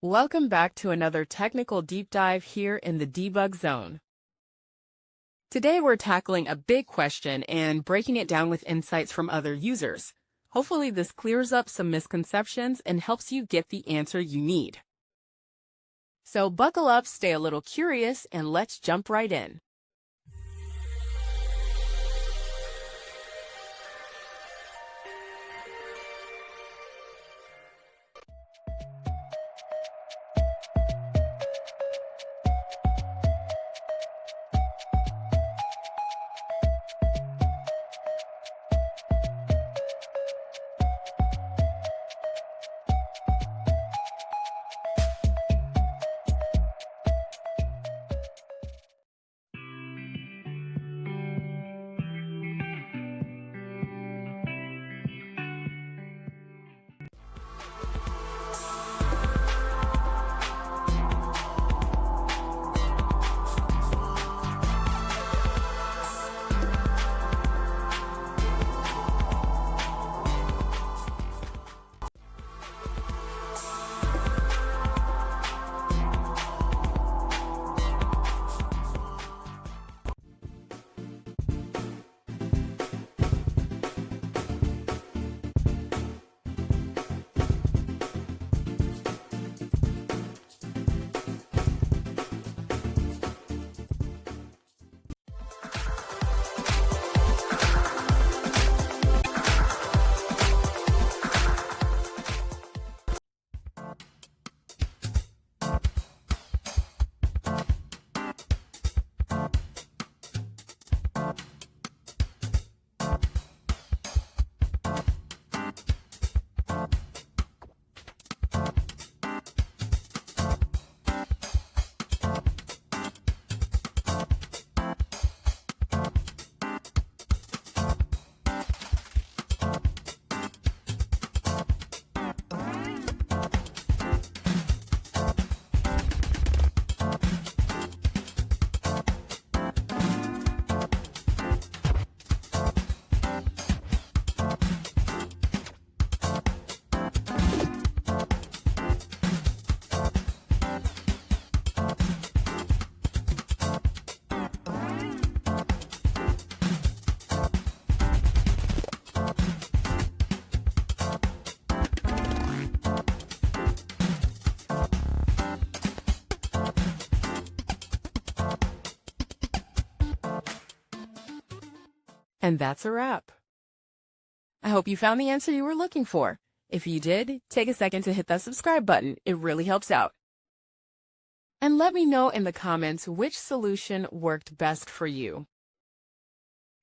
Welcome back to another technical deep dive here in the debug zone. Today we're tackling a big question and breaking it down with insights from other users. Hopefully this clears up some misconceptions and helps you get the answer you need. So buckle up, stay a little curious, and let's jump right in. And that's a wrap. I hope you found the answer you were looking for. If you did, take a second to hit that subscribe button. It really helps out. And let me know in the comments which solution worked best for you.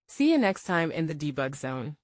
See you next time in the debug zone.